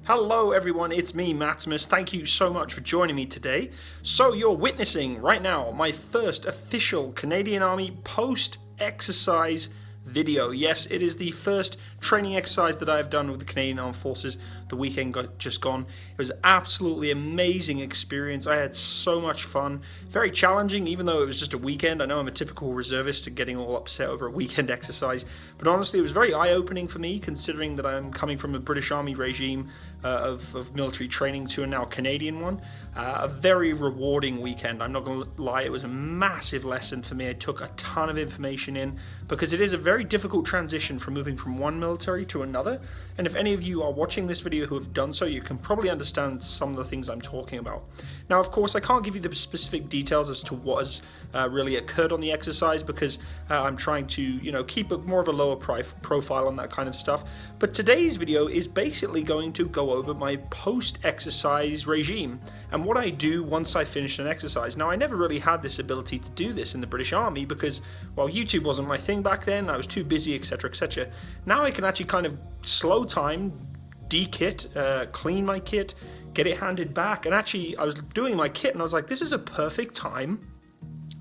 Hello everyone, it's me, Matsimus. Thank you so much for joining me today. So you're witnessing right now my first official Canadian Army post-exercise video. Yes, it is the first training exercise that I've done with the Canadian Armed Forces the weekend just gone. It was absolutely amazing experience. I had so much fun. Very challenging, even though it was just a weekend. I know I'm a typical reservist and getting all upset over a weekend exercise, but honestly it was very eye-opening for me, considering that I'm coming from a British Army regime of military training to a now Canadian one. A very rewarding weekend. I'm not going to lie, it was a massive lesson for me. I took a ton of information in because it is a very difficult transition from moving from one military to another. And if any of you are watching this video who have done so, you can probably understand some of the things I'm talking about. Now, of course, I can't give you the specific details as to what has really occurred on the exercise because I'm trying to, keep more of a lower profile on that kind of stuff. But today's video is basically going to go over my post-exercise regime and what I do once I finish an exercise. Now, I never really had this ability to do this in the British Army because, well, YouTube wasn't my thing back then. I was too busy, etc., etc. Now I can actually kind of slow time, de-kit, clean my kit, get it handed back. And actually, I was doing my kit and I was like, this is a perfect time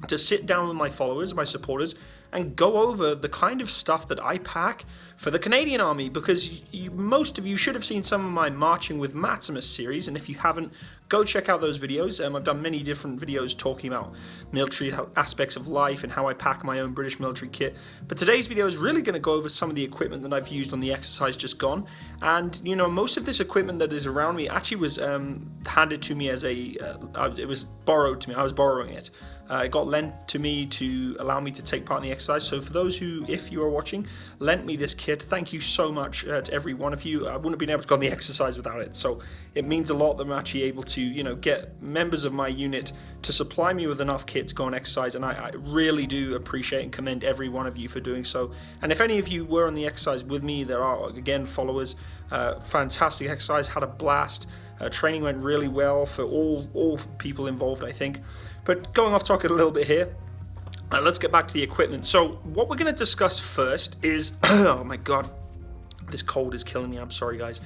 to sit down with my followers, my supporters, and go over the kind of stuff that I pack for the Canadian Army, because most of you should have seen some of my Marching with Matsimus series, and if you haven't, go check out those videos. I've done many different videos talking about military aspects of life and how I pack my own British military kit, but today's video is really going to go over some of the equipment that I've used on the exercise just gone. And most of this equipment that is around me actually was handed to me as it was borrowed to me. I was borrowing it. It got lent to me to allow me to take part in the exercise. So for those who, if you are watching, lent me this kit, thank you so much to every one of you. I wouldn't have been able to go on the exercise without it. So it means a lot that I'm actually able to, get members of my unit to supply me with enough kit to go on exercise. And I really do appreciate and commend every one of you for doing so. And if any of you were on the exercise with me, there are, again, followers. Fantastic exercise, had a blast. Training went really well for all people involved, I think. But going off topic a little bit here, let's get back to the equipment. So what we're going to discuss first is, oh my god, this cold is killing me, I'm sorry guys.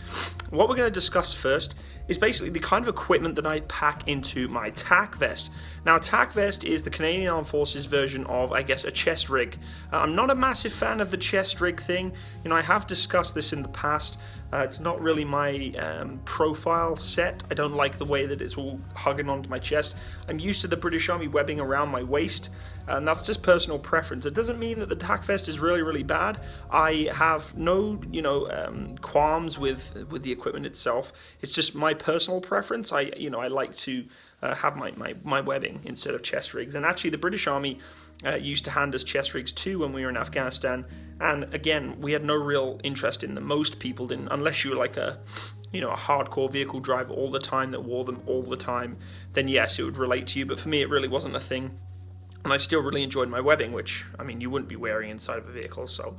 What we're going to discuss first is basically the kind of equipment that I pack into my tack vest. Now, a tack vest is the Canadian Armed Forces version of, I guess, a chest rig. I'm not a massive fan of the chest rig thing. I have discussed this in the past. It's not really my profile set. I don't like the way that it's all hugging onto my chest. I'm used to the British Army webbing around my waist, and that's just personal preference. It doesn't mean that the tack vest is really, really bad. I have no, qualms with the equipment itself. It's just my personal preference. I like to have my webbing instead of chest rigs. And actually, the British Army used to hand us chest rigs too when we were in Afghanistan. And again, we had no real interest in them. Most people didn't, unless you were like a hardcore vehicle driver all the time that wore them all the time. Then yes, it would relate to you. But for me, it really wasn't a thing. And I still really enjoyed my webbing, which, you wouldn't be wearing inside of a vehicle. So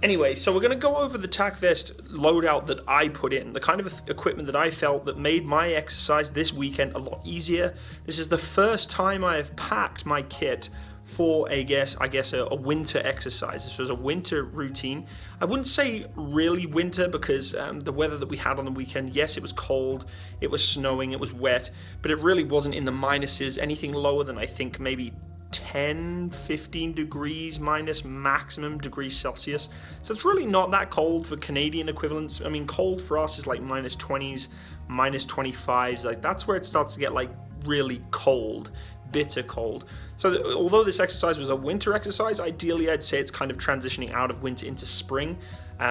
anyway, so we're going to go over the tack vest loadout that I put in, the kind of equipment that I felt that made my exercise this weekend a lot easier. This is the first time I have packed my kit for I guess a winter exercise. This was a winter routine. I wouldn't say really winter because the weather that we had on the weekend, yes, it was cold, it was snowing, it was wet, but it really wasn't in the minuses, anything lower than I think maybe 10, 15 degrees minus maximum degrees Celsius. So it's really not that cold for Canadian equivalents. Cold for us is like minus 20s, minus 25s. Like that's where it starts to get like really cold, bitter cold. So although this exercise was a winter exercise, ideally I'd say it's kind of transitioning out of winter into spring.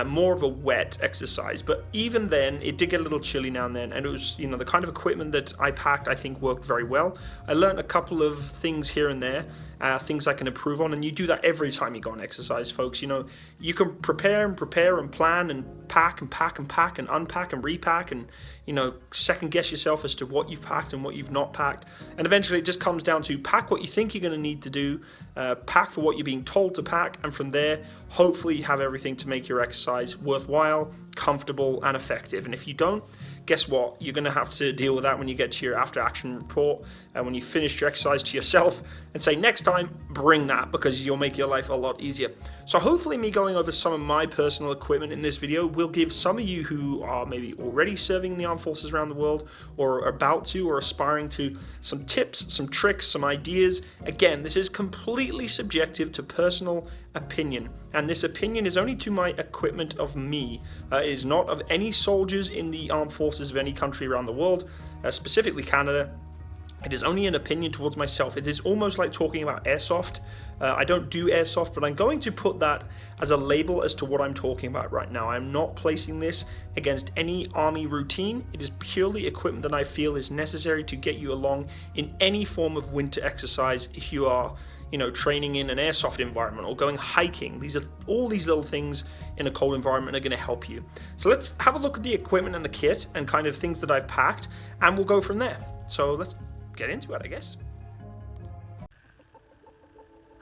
More of a wet exercise, but even then it did get a little chilly now and then, and it was the kind of equipment that I packed I think worked very well. I learned a couple of things here and there, things I can improve on, and you do that every time you go on exercise, folks. You can prepare and plan and pack and pack and pack and unpack and repack and second guess yourself as to what you've packed and what you've not packed, and eventually it just comes down to pack what you think you're going to need to do, pack for what you're being told to pack, and from there hopefully you have everything to make your exercise worthwhile, comfortable, and effective. And if you don't, guess what? You're going to have to deal with that when you get to your after action report and when you finish your exercise to yourself and say next time bring that, because you'll make your life a lot easier. So hopefully me going over some of my personal equipment in this video will give some of you who are maybe already serving in the armed forces around the world or are about to or aspiring to some tips, some tricks, some ideas. Again, this is completely subjective to personal opinion, and this opinion is only to my equipment of me. It is not of any soldiers in the armed forces of any country around the world, specifically Canada. It is only an opinion towards myself. It is almost like talking about airsoft. I don't do airsoft, but I'm going to put that as a label as to what I'm talking about right now. I'm not placing this against any army routine. It is purely equipment that I feel is necessary to get you along in any form of winter exercise. If you are, training in an airsoft environment or going hiking, all these little things in a cold environment are going to help you. So let's have a look at the equipment and the kit and kind of things that I've packed, and we'll go from there. So let's get into it, I guess.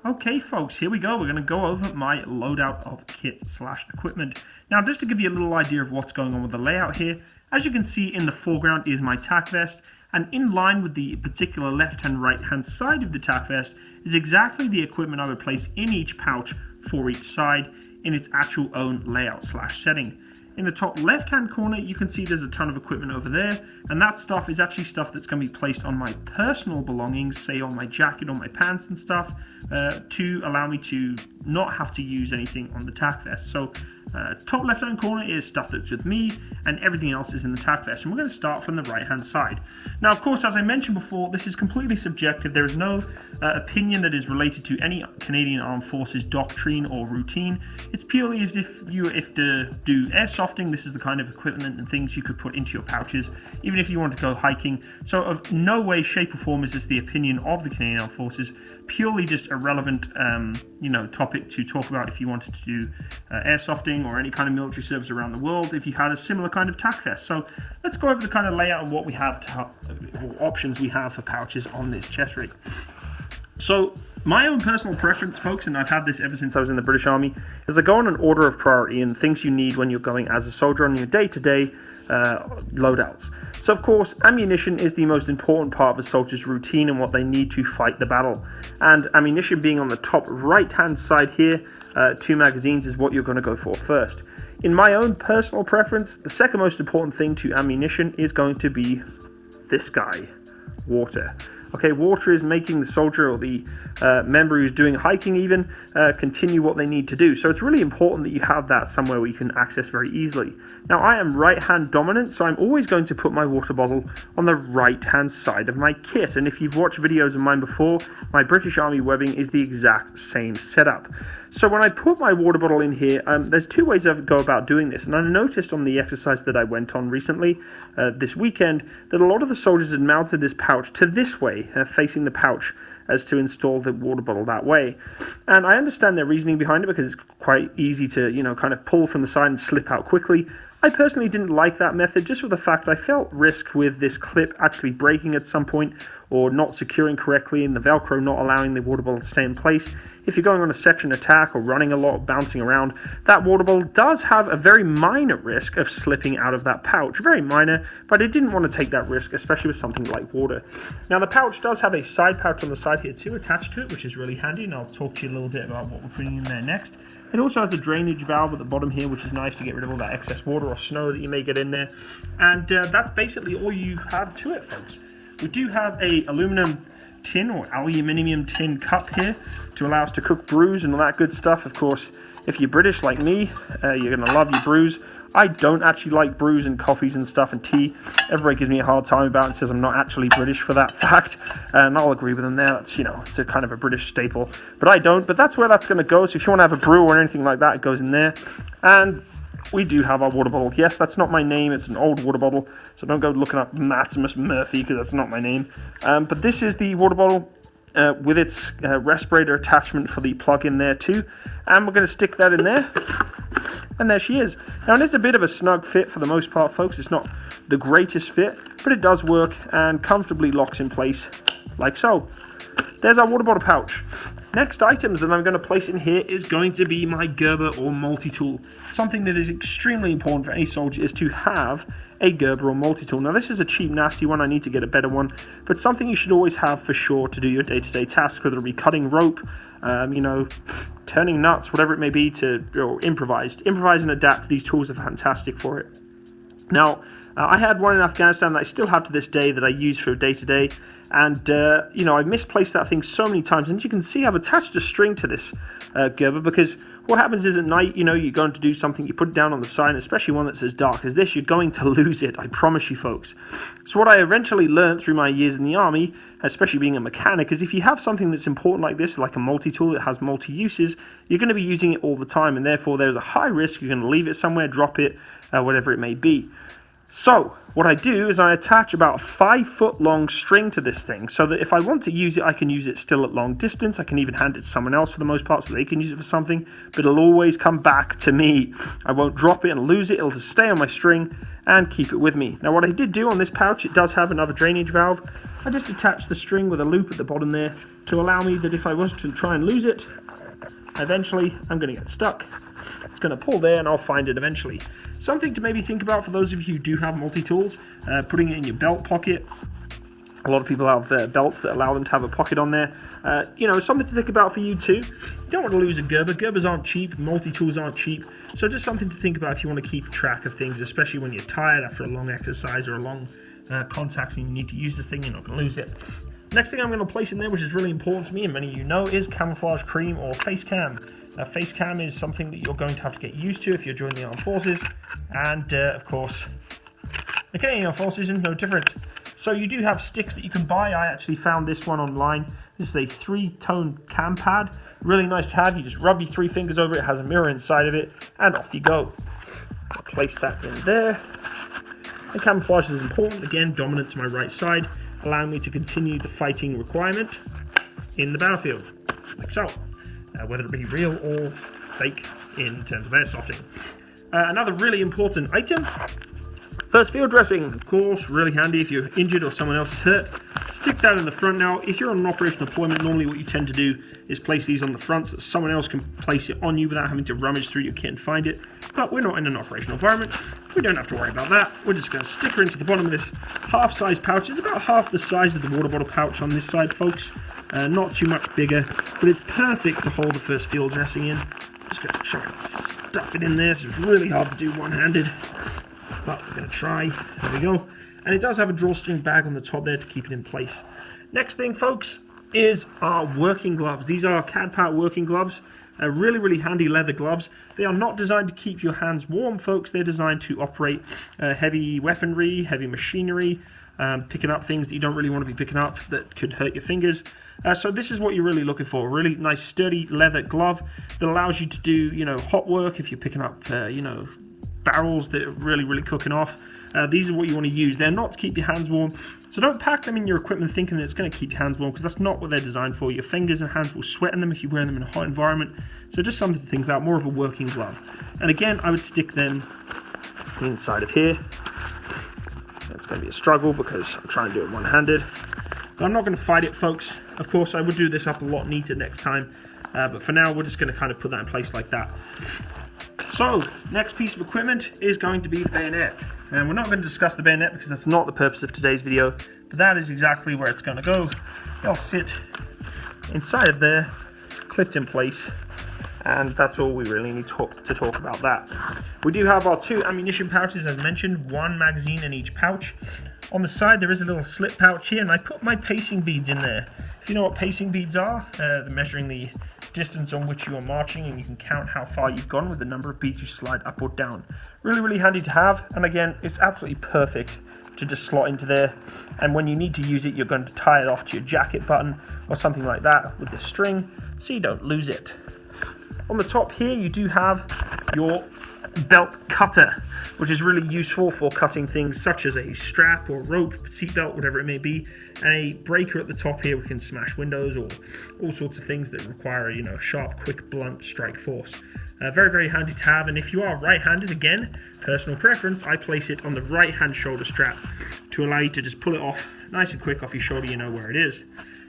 Okay folks, here we go. We're going to go over my loadout of kit / equipment. Now, just to give you a little idea of what's going on with the layout here, as you can see in the foreground is my tack vest, and in line with the particular left and right hand side of the tack vest is exactly the equipment I would place in each pouch for each side in its actual own layout / setting. In the top left hand corner you can see there's a ton of equipment over there, and that stuff is actually stuff that's going to be placed on my personal belongings, say on my jacket or my pants and stuff, to allow me to not have to use anything on the tack vest. So top left hand corner is stuff that's with me, and everything else is in the tack vest, and we're going to start from the right hand side. Now of course, as I mentioned before, this is completely subjective. There is no opinion that is related to any Canadian Armed Forces doctrine or routine. It's purely as if you to do airsofting, this is the kind of equipment and things you could put into your pouches, even if you want to go hiking. So of no way, shape or form is this the opinion of the Canadian Armed Forces, purely just a relevant topic to talk about if you wanted to do airsofting or any kind of military service around the world if you had a similar kind of tack vest. So let's go over the kind of layout and what we have or options we have for pouches on this chest rig. So my own personal preference, folks, and I've had this ever since I was in the British Army, is I go on an order of priority and things you need when you're going as a soldier on your day-to-day loadouts. So of course, ammunition is the most important part of a soldier's routine and what they need to fight the battle. And ammunition being on the top right-hand side here, 2 magazines is what you're going to go for first. In my own personal preference, the second most important thing to ammunition is going to be this guy, water. Okay, water is making the soldier or the member who's doing hiking even continue what they need to do. So it's really important that you have that somewhere where you can access very easily. Now, I am right-hand dominant, so I'm always going to put my water bottle on the right-hand side of my kit. And if you've watched videos of mine before, my British Army webbing is the exact same setup. So when I put my water bottle in here, there's 2 ways I go about doing this. And I noticed on the exercise that I went on recently, this weekend, that a lot of the soldiers had mounted this pouch to this way, facing the pouch, as to install the water bottle that way. And I understand their reasoning behind it because it's quite easy to, kind of pull from the side and slip out quickly. I personally didn't like that method, just for the fact I felt risk with this clip actually breaking at some point or not securing correctly and the Velcro not allowing the water bottle to stay in place. If you're going on a section attack or running a lot, bouncing around, that water bottle does have a very minor risk of slipping out of that pouch. Very minor, but I didn't want to take that risk, especially with something like water. Now the pouch does have a side pouch on the side here too attached to it, which is really handy, and I'll talk to you a little bit about what we're putting in there next. It also has a drainage valve at the bottom here, which is nice to get rid of all that excess water or snow that you may get in there. And that's basically all you have to it, folks. We do have a aluminum tin or aluminium tin cup here to allow us to cook brews and all that good stuff. Of course, if you're British like me, you're going to love your brews. I don't actually like brews and coffees and stuff and tea. Everybody gives me a hard time about it and says I'm not actually British for that fact. And I'll agree with them there. That's, it's a kind of a British staple. But I don't. But that's where that's going to go. So if you want to have a brew or anything like that, it goes in there. And we do have our water bottle. Yes, that's not my name. It's an old water bottle. So don't go looking up Matsimus Murphy because that's not my name. But this is the water bottle with its respirator attachment for the plug in there too. And we're going to stick that in there. And there she is. Now, it is a bit of a snug fit for the most part, folks. It's not the greatest fit, but it does work and comfortably locks in place like so. There's our water bottle pouch. Next items that I'm going to place in here is going to be my Gerber or multi-tool. Something that is extremely important for any soldier is to have a Gerber or multi-tool. Now this is a cheap, nasty one. I need to get a better one, but something you should always have for sure to do your day-to-day tasks, whether it be cutting rope, turning nuts, whatever it may be, or improvise and adapt. These tools are fantastic for it. Now, I had one in Afghanistan that I still have to this day that I use for day-to-day, and I've misplaced that thing so many times. And you can see I've attached a string to this Gerber, because what happens is at night, you're going to do something, you put it down on the side, and especially one that's as dark as this, you're going to lose it, I promise you folks. So what I eventually learned through my years in the army, especially being a mechanic, is if you have something that's important like this, like a multi-tool that has multi-uses, you're going to be using it all the time, and therefore there's a high risk you're going to leave it somewhere, drop it, whatever it may be. So what I do is I attach about a 5-foot long string to this thing, so that if I want to use it, I can use it still at long distance. I can even hand it to someone else for the most part so they can use it for something, but it'll always come back to me. I won't drop it and lose it. It'll just stay on my string and keep it with me. Now what I did do on this pouch, it does have another drainage valve. I just attached the string with a loop at the bottom there to allow me that if I was to try and lose it, eventually I'm going to get stuck. It's going to pull there and I'll find it eventually. Something to maybe think about for those of you who do have multi-tools, putting it in your belt pocket. A lot of people have belts that allow them to have a pocket on there. Something to think about for you too. You don't want to lose a Gerber. Gerbers aren't cheap, multi-tools aren't cheap. So just something to think about if you want to keep track of things, especially when you're tired after a long exercise or a long contact and you need to use this thing, you're not going to lose it. Next thing I'm going to place in there, which is really important to me and many of you know, is Camouflage Cream or Face Cam. Face Cam is something that you're going to have to get used to if you're joining the Armed Forces, and of course the Canadian Armed Forces is no different. So you do have sticks that you can buy. I actually found this one online. This is a 3-tone cam pad, really nice to have. You just rub your 3 fingers over it, has a mirror inside of it, and off you go. I'll place that in there. And camouflage is important, again dominant to my right side, allowing me to continue the fighting requirement in the battlefield, like so. Whether it be real or fake in terms of airsofting. Another really important item, first field dressing, of course, really handy if you're injured or someone else is hurt. Stick that in the front. Now, if you're on an operational deployment, normally what you tend to do is place these on the front so that someone else can place it on you without having to rummage through your kit and find it. But we're not in an operational environment. We don't have to worry about that. We're just going to stick her into the bottom of this half-size pouch. It's about half the size of the water bottle pouch on this side, folks. Not too much bigger, but it's perfect to hold the first field dressing in. Just going to try and stuff it in there. So it's really hard to do one-handed, but we're going to try. There we go. And it does have a drawstring bag on the top there to keep it in place. Next thing, folks, is our working gloves. These are CAD Part working gloves. Really, really handy leather gloves. They are not designed to keep your hands warm, folks. They're designed to operate heavy weaponry, heavy machinery, picking up things that you don't really want to be picking up that could hurt your fingers. So this is what you're really looking for. A really nice, sturdy leather glove that allows you to do, hot work if you're picking up, barrels that are really, really cooking off. These are what you want to use. They're not to keep your hands warm, so don't pack them in your equipment thinking that it's going to keep your hands warm, because that's not what they're designed for. Your fingers and hands will sweat in them if you wear them in a hot environment. So just something to think about, more of a working glove. And again, I would stick them inside of here. It's going to be a struggle because I'm trying to do it one-handed. But I'm not going to fight it, folks. Of course, I would do this up a lot neater next time. But for now, we're just going to kind of put that in place like that. So, next piece of equipment is going to be the bayonet. And we're not going to discuss the bayonet because that's not the purpose of today's video. But that is exactly where it's going to go. It'll sit inside of there, clipped in place. And that's all we really need to talk about that. We do have our 2 ammunition pouches, as mentioned, 1 magazine in each pouch. On the side there is a little slip pouch here, and I put my pacing beads in there. If you know what pacing beads are, they're measuring the distance on which you are marching, and you can count how far you've gone with the number of beads you slide up or down. Really, really handy to have, and again, it's absolutely perfect to just slot into there. And when you need to use it, you're going to tie it off to your jacket button or something like that with the string, so you don't lose it. On the top here, you do have your belt cutter, which is really useful for cutting things such as a strap or rope, seatbelt, whatever it may be, and a breaker at the top here. We can smash windows or all sorts of things that require a sharp, quick, blunt strike force. Very, very handy to have. And if you are right-handed, again, personal preference, I place it on the right-hand shoulder strap to allow you to just pull it off nice and quick off your shoulder. You know where it is.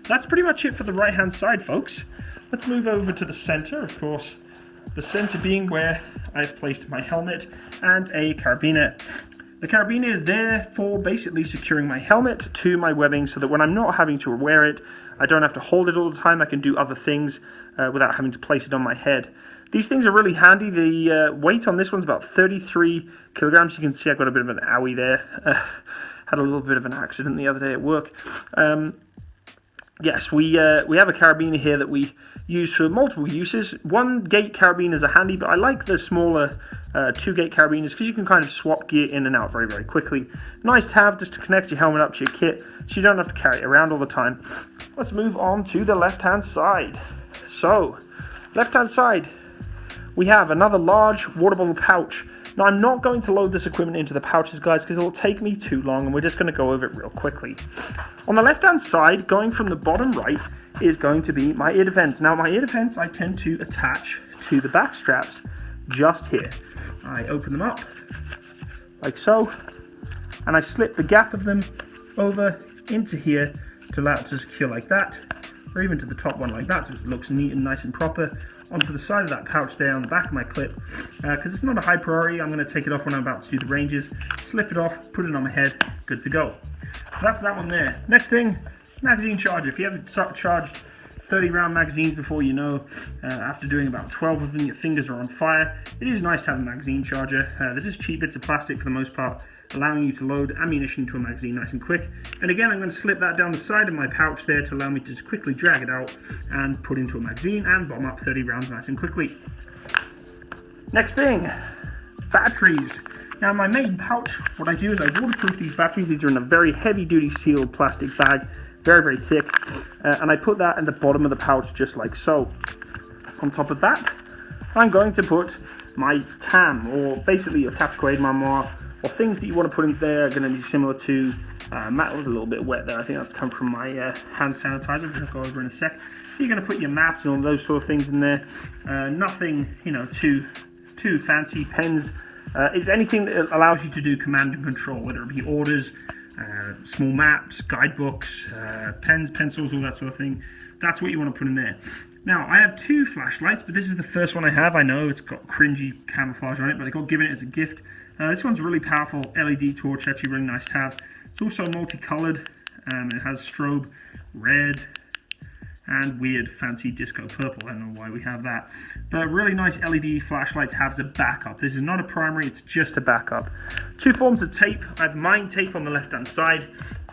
that's pretty much it for the right hand side, folks. Let's move over to the center, of course. The center being where I've placed my helmet and a carabiner. The carabiner is there for basically securing my helmet to my webbing so that when I'm not having to wear it, I don't have to hold it all the time. I can do other things without having to place it on my head. These things are really handy. The weight on this one's about 33 kilograms. You can see I've got a bit of an owie there. Had a little bit of an accident the other day at work. Yes, we have a carabiner here that we use for multiple uses. One gate carabiners are handy, but I like the smaller 2-gate carabiners because you can kind of swap gear in and out very, very quickly. Nice to have just to connect your helmet up to your kit so you don't have to carry it around all the time. Let's move on to the left-hand side. So, left-hand side, we have another large water bottle pouch. Now, I'm not going to load this equipment into the pouches, guys, because it will take me too long, and we're just going to go over it real quickly. On the left-hand side, going from the bottom right, is going to be my ear defense. Now, my ear defense I tend to attach to the back straps just here. I open them up, like so, and I slip the gap of them over into here to allow it to secure like that, or even to the top one like that, so it looks neat and nice and proper. Onto the side of that pouch there on the back of my clip, because it's not a high priority. I'm going to take it off when I'm about to do the ranges, slip it off, put it on my head, good to go. So that's that one there. Next thing, magazine charger. If you haven't charged 30 round magazines before, you know, after doing about 12 of them, your fingers are on fire. It is nice to have a magazine charger. They're just cheap bits of plastic for the most part, allowing you to load ammunition into a magazine nice and quick. And again, I'm going to slip that down the side of my pouch there to allow me to just quickly drag it out and put into a magazine and bomb up 30 rounds nice and quickly. Next thing, batteries. Now, my main pouch, what I do is I waterproof these batteries. These are in a very heavy-duty sealed plastic bag, very, very thick, and I put that in the bottom of the pouch just like so. On top of that, I'm going to put my TAM, or basically your tactical aid memoir, or things that you want to put in there are going to be similar to, Matt was a little bit wet there, I think that's come from my hand sanitizer, which I'll go over in a sec. You're going to put your maps and all those sort of things in there, nothing, you know, too fancy. Pens, it's anything that allows you to do command and control, whether it be orders, small maps, guidebooks, pens, pencils, all that sort of thing. That's what you want to put in there. Now, I have 2 flashlights, but this is the first one I have. I know it's got cringy camouflage on it, but I got given it as a gift. This one's a really powerful LED torch, actually really nice to have. It's also multicolored. It has strobe red and weird fancy disco purple. I don't know why we have that. But really nice LED flashlight to have as a backup. This is not a primary, it's just a backup. 2 forms of tape. I have mine tape on the left-hand side,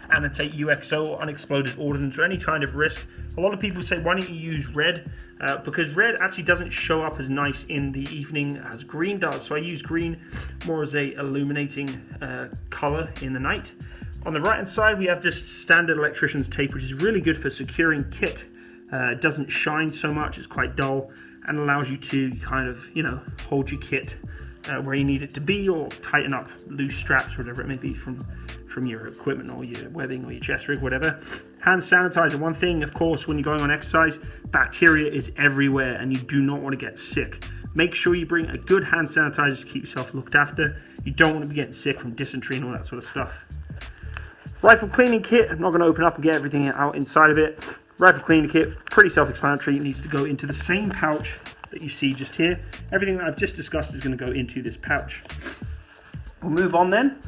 and a tape UXO, unexploded ordnance, or any kind of risk. A lot of people say, why don't you use red? Because red actually doesn't show up as nice in the evening as green does. So I use green more as a illuminating color in the night. On the right hand side, we have just standard Electricians Tape, which is really good for securing kit. It doesn't shine so much, it's quite dull, and allows you to kind of, you know, hold your kit where you need it to be, or tighten up loose straps, whatever it may be from your equipment or your webbing or your chest rig, whatever. Hand sanitizer. One thing, of course, when you're going on exercise, bacteria is everywhere and you do not want to get sick. Make sure you bring a good hand sanitizer to keep yourself looked after. You don't want to be getting sick from dysentery and all that sort of stuff. Rifle cleaning kit. I'm not going to open up and get everything out inside of it. Rifle cleaning kit, pretty self-explanatory. It needs to go into the same pouch that you see just here. Everything that I've just discussed is going to go into this pouch. We'll move on then.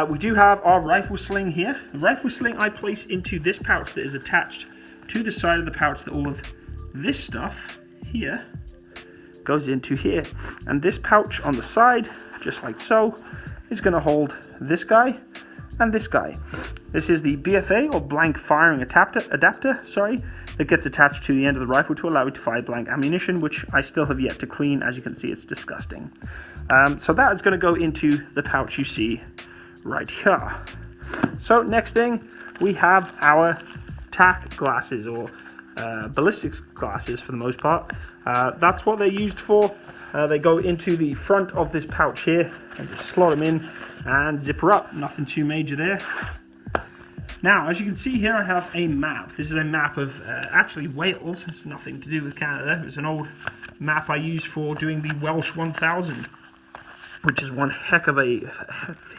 We do have our rifle sling here. The rifle sling I place into this pouch that is attached to the side of the pouch that all of this stuff here goes into here. And this pouch on the side, just like so, is going to hold this guy and this guy. This is the BFA, or blank firing adapter, that gets attached to the end of the rifle to allow it to fire blank ammunition, which I still have yet to clean. As you can see, it's disgusting. So that is going to go into the pouch you see right here. So next thing, we have our Tack Glasses, or ballistic glasses for the most part. That's what they're used for. They go into the front of this pouch here, and just slot them in and zipper up. Nothing too major there. Now, as you can see here, I have a map. This is a map of actually Wales. It's nothing to do with Canada. It's an old map I used for doing the Welsh 1000, which is one heck of a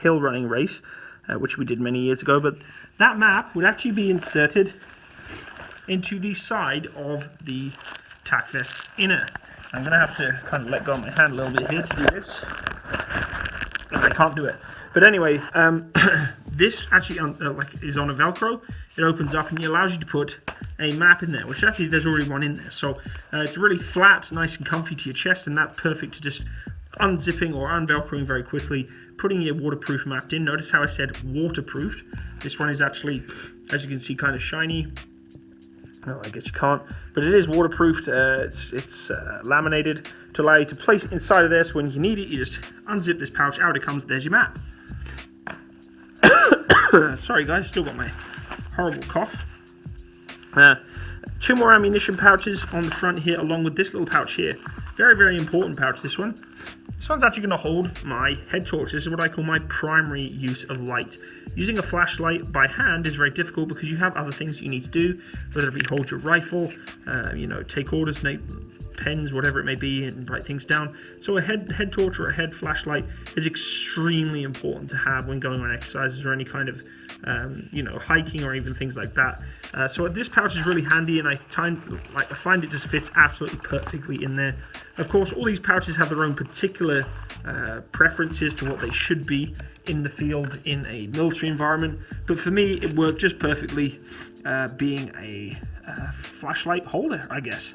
hill running race, which we did many years ago. But that map would actually be inserted into the side of the tack vest inner. I'm going to have to kind of let go of my hand a little bit here to do this. I can't do it. But anyway, this actually is on a Velcro. It opens up and it allows you to put a map in there, which actually there's already one in there. So it's really flat, nice and comfy to your chest, and that's perfect to just unzipping or unvelcroing very quickly, putting your waterproof map in. Notice how I said waterproofed. This one is actually, as you can see, kind of shiny. No, I guess you can't, but it is waterproofed. It's laminated to allow you to place it inside of there, so when you need it, you just unzip this pouch, out it comes, there's your map. Sorry guys, still got my horrible cough. 2 more ammunition pouches on the front here, along with this little pouch here. Very, very important pouch, this one. This one's actually going to hold my head torch. This is what I call my primary use of light. Using a flashlight by hand is very difficult because you have other things you need to do, whether it be hold your rifle, take orders, make pens, whatever it may be, and write things down. So a head torch or a head flashlight is extremely important to have when going on exercises or any kind of hiking or even things like that. So this pouch is really handy, and I find it just fits absolutely perfectly in there. Of course, all these pouches have their own particular preferences to what they should be in the field in a military environment, but for me it worked just perfectly, being a flashlight holder, I guess.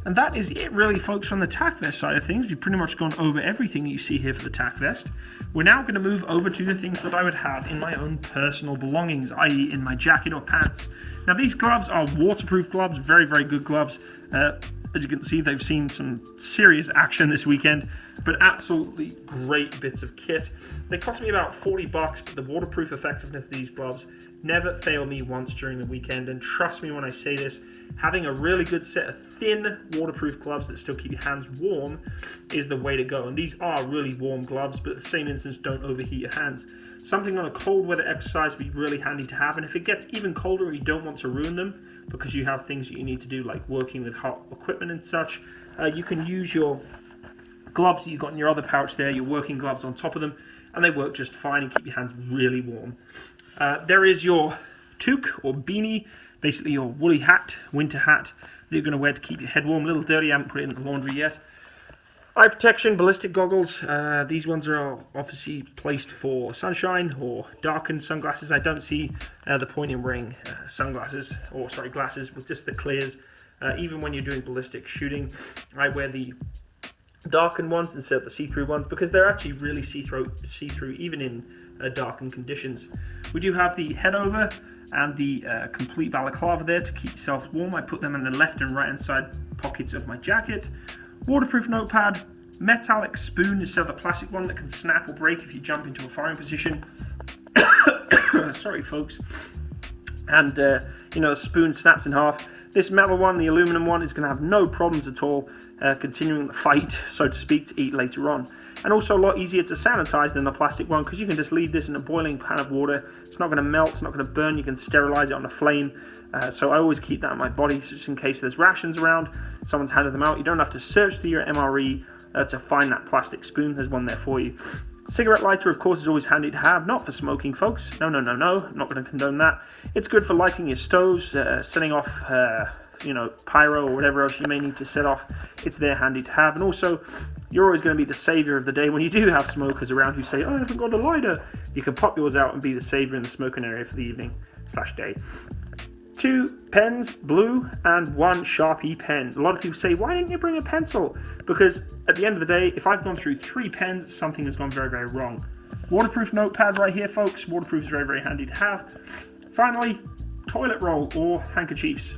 And that is it really, folks, from the tack vest side of things. We've pretty much gone over everything you see here for the tack vest. We're now going to move over to the things that I would have in my own personal belongings, i.e. in my jacket or pants. Now these gloves are waterproof gloves, very, very good gloves. As you can see, they've seen some serious action this weekend, but absolutely great bits of kit. They cost me about $40, but the waterproof effectiveness of these gloves never failed me once during the weekend. And trust me when I say this, having a really good set of thin waterproof gloves that still keep your hands warm is the way to go. And these are really warm gloves, but at the same instance, don't overheat your hands. Something on a cold weather exercise would be really handy to have, and if it gets even colder and you don't want to ruin them because you have things that you need to do like working with hot equipment and such, you can use your gloves that you've got in your other pouch there, your working gloves on top of them, and they work just fine and keep your hands really warm. There is your toque or beanie, basically your woolly hat, winter hat that you're going to wear to keep your head warm. A little dirty, I haven't put it in the laundry yet. Eye protection, ballistic goggles. These ones are obviously placed for sunshine or darkened sunglasses. I don't see the point in wearing glasses with just the clears. Even when you're doing ballistic shooting, I wear the darkened ones instead of the see-through ones because they're actually really see-through even in darkened conditions. We do have the head over and the complete balaclava there to keep yourself warm. I put them in the left and right hand side pockets of my jacket. Waterproof notepad, metallic spoon instead of the plastic one that can snap or break if you jump into a firing position. Sorry folks. And the spoon snaps in half. This metal one, the aluminum one, is going to have no problems at all continuing the fight, so to speak, to eat later on. And also a lot easier to sanitize than the plastic one because you can just leave this in a boiling pan of water. It's not going to melt, it's not going to burn, you can sterilize it on a flame. So I always keep that in my body just in case there's rations around, someone's handed them out. You don't have to search through your MRE to find that plastic spoon, there's one there for you. Cigarette lighter, of course, is always handy to have, not for smoking, folks. No, I'm not going to condone that. It's good for lighting your stoves, setting off, pyro or whatever else you may need to set off. It's there handy to have. And also, you're always going to be the savior of the day when you do have smokers around who say, "Oh, I haven't got a lighter." You can pop yours out and be the savior in the smoking area for the evening/day. 2 pens, blue, and 1 Sharpie pen. A lot of people say, why didn't you bring a pencil? Because at the end of the day, if I've gone through 3 pens, something has gone very, very wrong. Waterproof notepad right here, folks. Waterproof is very, very handy to have. Finally, toilet roll or handkerchiefs.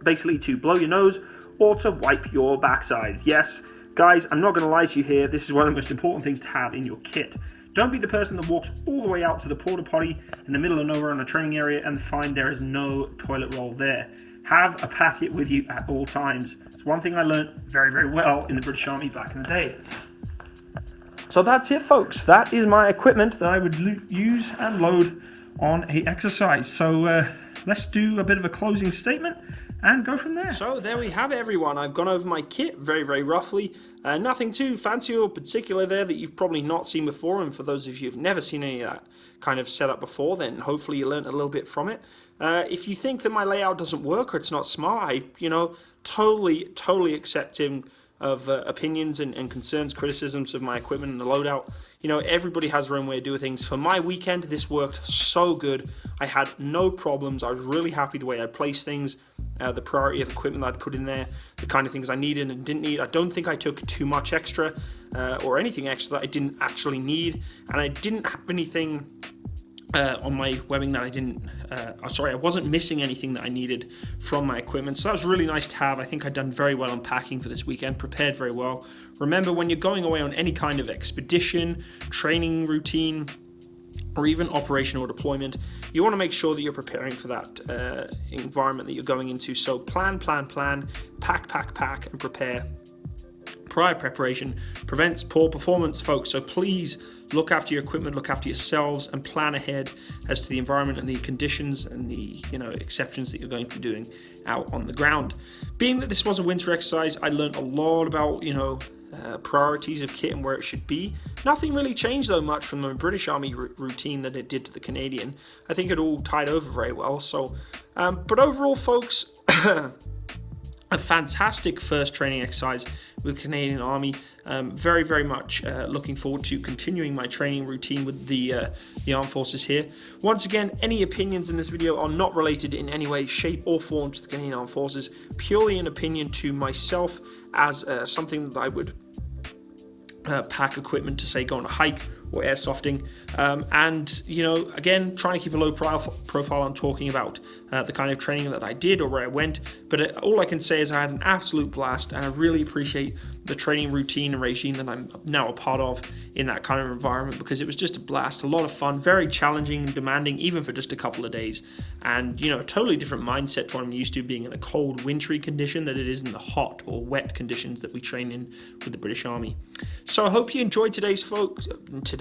Basically to blow your nose or to wipe your backside. Yes, guys, I'm not going to lie to you here. This is one of the most important things to have in your kit. Don't be the person that walks all the way out to the porta potty in the middle of nowhere on a training area and find there is no toilet roll there. Have a packet with you at all times. It's one thing I learned very, very well in the British Army back in the day. So that's it, folks. That is my equipment that I would use and load on a exercise. So let's do a bit of a closing statement and go from there. So there we have it, everyone. I've gone over my kit very, very roughly. Nothing too fancy or particular there that you've probably not seen before, and for those of you who've never seen any of that kind of setup before, then hopefully you learned a little bit from it. If you think that my layout doesn't work or it's not smart, totally accepting of opinions and concerns, criticisms of my equipment and the loadout. Everybody has their own way of doing things. For my weekend, this worked so good. I had no problems. I was really happy the way I placed things, the priority of equipment that I'd put in there, the kind of things I needed and didn't need. I don't think I took too much extra or anything extra that I didn't actually need, and I didn't have anything on my webbing that I wasn't missing anything that I needed from my equipment, so that was really nice to have. I think I'd done very well on packing for this weekend, prepared very well. Remember, when you're going away on any kind of expedition, training routine, or even operation or deployment, you want to make sure that you're preparing for that environment that you're going into. So plan, pack, and prepare. Prior preparation prevents poor performance, folks. So please look after your equipment, look after yourselves, and plan ahead as to the environment and the conditions and the exceptions that you're going to be doing out on the ground. Being that this was a winter exercise, I learned a lot about priorities of kit and where it should be. Nothing really changed though much from the British Army routine that it did to the Canadian. I think it all tied over very well. So, but overall, folks. A fantastic first training exercise with the Canadian Army. Very, very much looking forward to continuing my training routine with the Armed Forces here. Once again, any opinions in this video are not related in any way, shape or form to the Canadian Armed Forces. Purely an opinion to myself as something that I would pack equipment to, say, go on a hike or airsofting, and again, trying to keep a low profile on talking about the kind of training that I did or where I went, but all I can say is I had an absolute blast, and I really appreciate the training routine and regime that I'm now a part of in that kind of environment, because it was just a blast, a lot of fun, very challenging and demanding, even for just a couple of days, and a totally different mindset to what I'm used to, being in a cold, wintry condition, that it is in the hot or wet conditions that we train in with the British Army. So I hope you enjoyed today's folks.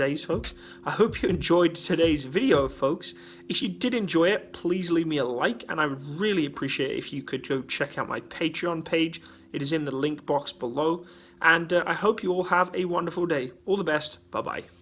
I hope you enjoyed today's video, folks. If you did enjoy it, please leave me a like, and I would really appreciate it if you could go check out my Patreon page. It is in the link box below, and I hope you all have a wonderful day. All the best. Bye-bye.